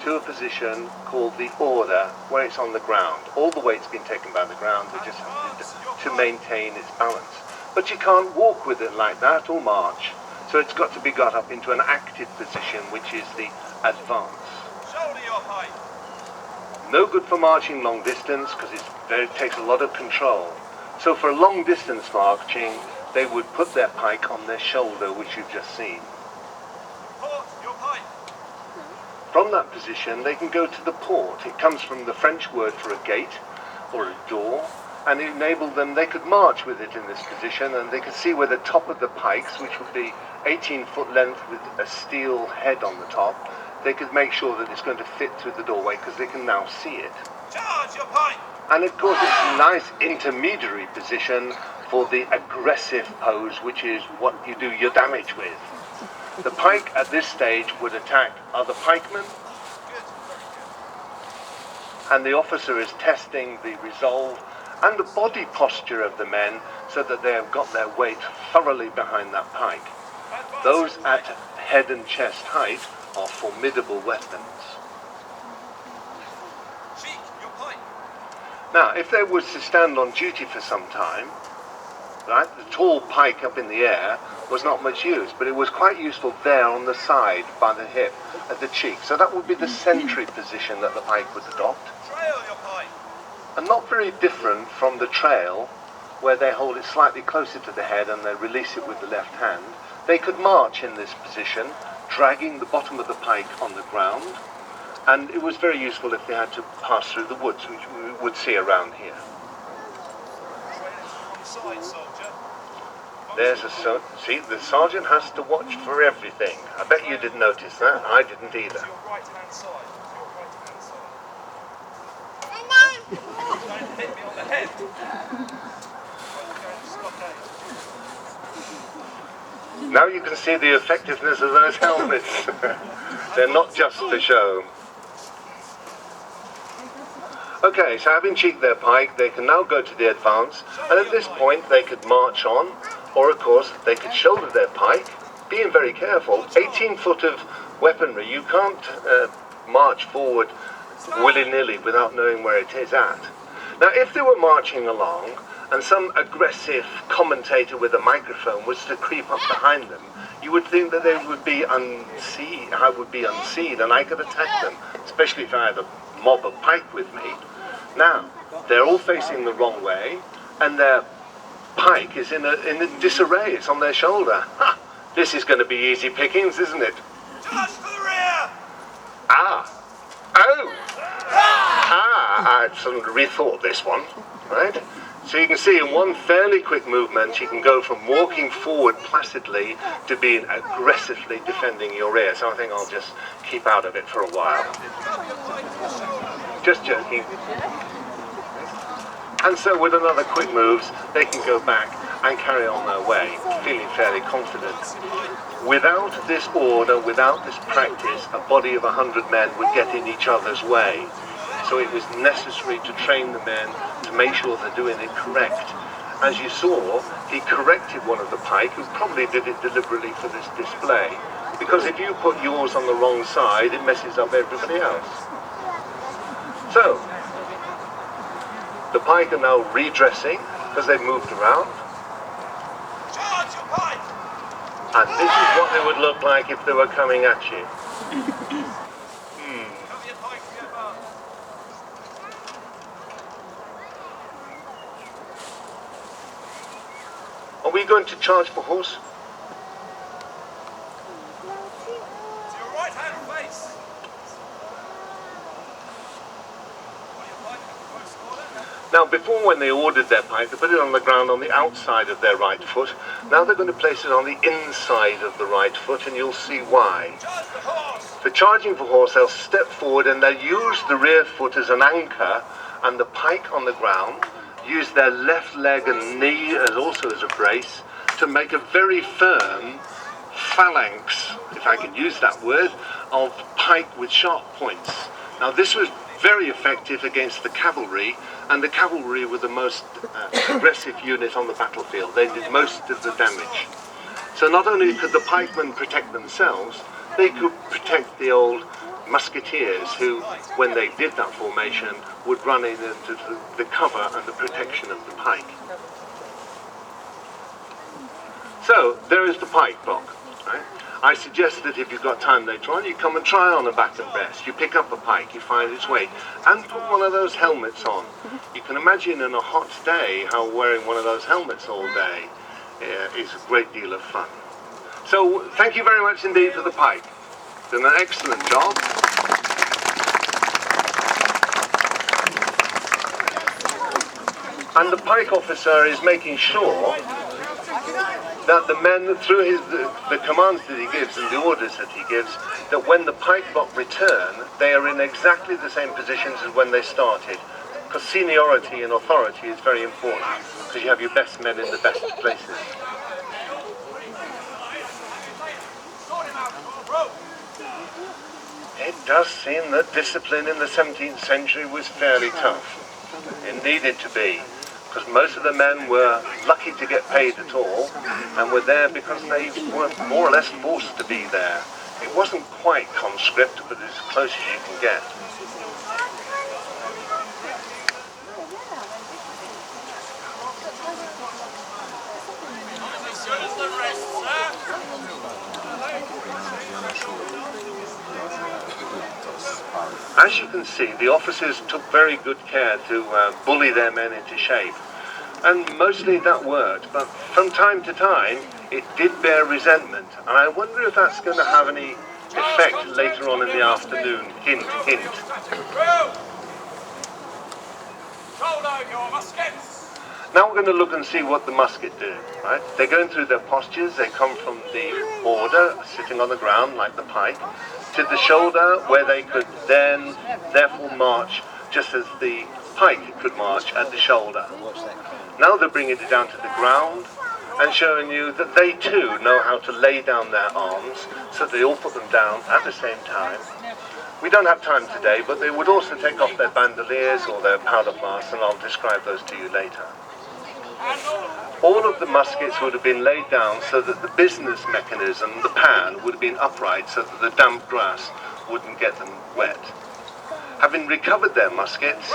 to a position called the order, where it's on the ground. All the weight's been taken by the ground, they just have to maintain its balance. But you can't walk with it like that or march. So it's got to be got up into an active position, which is the advance. No good for marching long distance because it takes a lot of control. So for long distance marching, they would put their pike on their shoulder, which you've just seen. From that position, they can go to the port. It comes from the French word for a gate or a door, and it enabled them, they could march with it in this position, and they could see where the top of the pikes, which would be 18-foot length with a steel head on the top, they could make sure that it's going to fit through the doorway because they can now see it. Charge your pike! And of course it's a nice intermediary position for the aggressive pose, which is what you do your damage with. The pike at this stage would attack other pikemen, and the officer is testing the resolve and the body posture of the men so that they have got their weight thoroughly behind that pike. Those at head and chest height are formidable weapons. Now, if they was to stand on duty for some time, right, the tall pike up in the air was not much use, but it was quite useful there on the side, by the hip, at the cheek. So that would be the sentry position that the pike would adopt. Trail your pike. And not very different from the trail, where they hold it slightly closer to the head and they release it with the left hand. They could march in this position, dragging the bottom of the pike on the ground, and it was very useful if they had to pass through the woods, which we would see around here. There's see, the sergeant has to watch for everything. I bet you didn't notice that. I didn't either. Your right-hand side. Don't hit me on the head. Now you can see the effectiveness of those helmets. They're not just for show. Okay, so having cheeked their pike, they can now go to the advance, and at this point they could march on, or of course they could shoulder their pike, being very careful. 18 foot of weaponry, you can't march forward willy-nilly without knowing where it is at. Now if they were marching along, and some aggressive commentator with a microphone was to creep up behind them, you would think that they would be unseen, I would be unseen, and I could attack them, especially if I had a mob of pike with me. Now, they're all facing the wrong way, and their pike is in a disarray. It's on their shoulder. Ha! This is going to be easy pickings, isn't it? Charge to the rear! Ah! Oh! Ah! I sort of rethought this one, right? So you can see in one fairly quick movement, you can go from walking forward placidly to being aggressively defending your rear. So I think I'll just keep out of it for a while. Just joking. And so with another quick moves, they can go back and carry on their way, feeling fairly confident. Without this order, without this practice, a body of 100 men would get in each other's way. So it was necessary to train the men to make sure they're doing it correct. As you saw, he corrected one of the pike, who probably did it deliberately for this display, because if you put yours on the wrong side, it messes up everybody else. So, the pike are now redressing, because they've moved around. Charge your pike! And this is what they would look like if they were coming at you. Cover your pike for your bar. Are we going to charge for horse? To your right-hand face. Put your pike in close order. Now, before when they ordered their pike, they put it on the ground on the outside of their right foot. Now they're going to place it on the inside of the right foot, and you'll see why. Charge the horse! For charging for horse, they'll step forward and they'll use the rear foot as an anchor, and the pike on the ground, use their left leg and knee as also as a brace, to make a very firm phalanx, if I can use that word, of pike with sharp points. Now this was very effective against the cavalry, and the cavalry were the most aggressive unit on the battlefield. They did most of the damage. So not only could the pikemen protect themselves, they could protect the old musketeers who, when they did that formation, would run in into the cover and the protection of the pike. So, there is the pike block. Right? I suggest that if you've got time later on, you come and try on a back and breast. You pick up a pike, you find its weight, and put one of those helmets on. You can imagine in a hot day how wearing one of those helmets all day is a great deal of fun. So, thank you very much indeed for the pike. Done an excellent job. And the pike officer is making sure that the men, through the commands that he gives and the orders that he gives, that when the pike block return, they are in exactly the same positions as when they started. Because seniority and authority is very important, because you have your best men in the best places. It does seem that discipline in the 17th century was fairly tough. It needed to be, because most of the men were lucky to get paid at all, and were there because they were more or less forced to be there. It wasn't quite conscript, but it's as close as you can get. As you can see, the officers took very good care to bully their men into shape. And mostly that worked, but from time to time, it did bear resentment. And I wonder if that's going to have any effect later on in the afternoon. Hint, hint. Now we're going to look and see what the musket do, right? They're going through their postures. They come from the border, sitting on the ground like the pike, to the shoulder, where they could then therefore march just as the pike could march at the shoulder. Now they're bringing it down to the ground and showing you that they too know how to lay down their arms, so they all put them down at the same time. We don't have time today, but they would also take off their bandoliers or their powder flasks, and I'll describe those to you later. All of the muskets would have been laid down so that the business mechanism, the pan, would have been upright so that the damp grass wouldn't get them wet. Having recovered their muskets,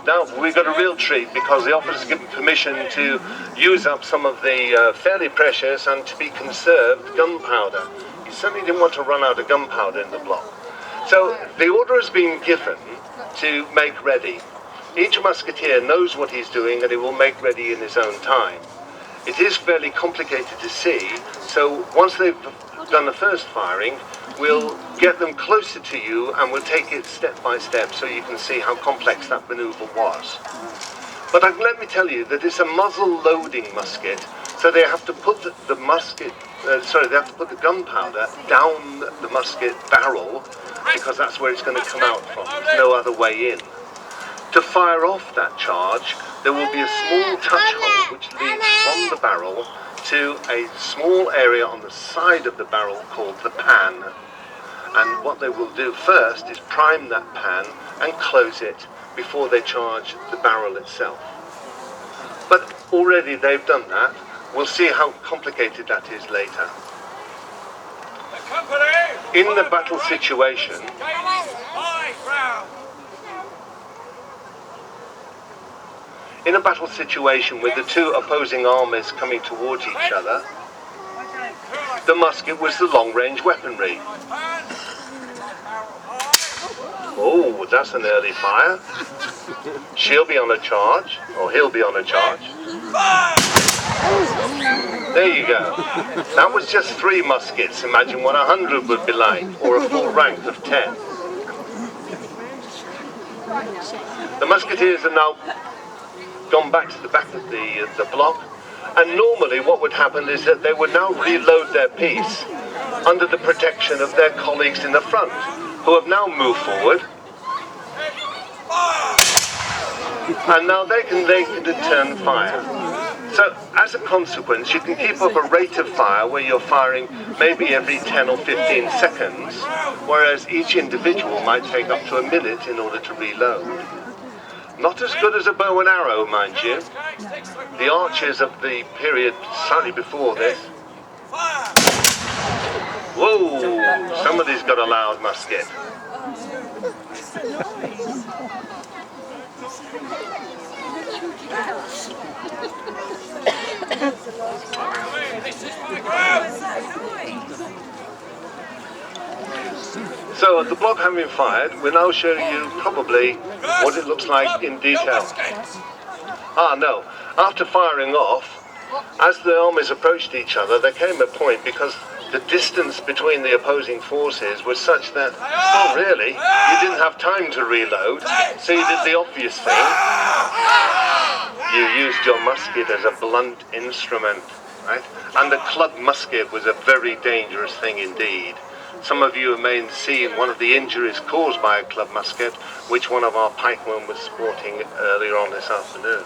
now we've got a real treat, because the officer's given permission to use up some of the fairly precious and to be conserved gunpowder. He certainly didn't want to run out of gunpowder in the block. So the order has been given to make ready. Each musketeer knows what he's doing, and he will make ready in his own time. It is fairly complicated to see, so once they've done the first firing, we'll get them closer to you and we'll take it step by step so you can see how complex that maneuver was. But let me tell you that it's a muzzle loading musket, so they have to put the gunpowder down the musket barrel, because that's where it's going to come out from. There's no other way in. To fire off that charge, there will be a small touch hole which leads from the barrel to a small area on the side of the barrel called the pan. And what they will do first is prime that pan and close it before they charge the barrel itself. But already they've done that. We'll see how complicated that is later. In the battle situation, in a battle situation with the two opposing armies coming towards each other, the musket was the long-range weaponry. Oh, that's an early fire. She'll be on a charge, or he'll be on a charge. There you go. That was just 3 muskets. Imagine what 100 would be like, or a full rank of 10. The musketeers have now gone back to the back of the block, and normally what would happen is that they would now reload their piece under the protection of their colleagues in the front, who have now moved forward, and now they can return fire. So as a consequence, you can keep up a rate of fire where you're firing maybe every 10 or 15 seconds, whereas each individual might take up to a minute in order to reload. Not as good as a bow and arrow, mind you. The archers of the period slightly before this. Whoa! Somebody's got a loud musket. So, the block having fired, we're now showing you probably what it looks like in detail. Ah, no. After firing off, as the armies approached each other, there came a point because the distance between the opposing forces was such that, oh really, you didn't have time to reload, so you did the obvious thing. You used your musket as a blunt instrument, right? And the club musket was a very dangerous thing indeed. Some of you may have seen one of the injuries caused by a club musket, which one of our pikemen was sporting earlier on this afternoon.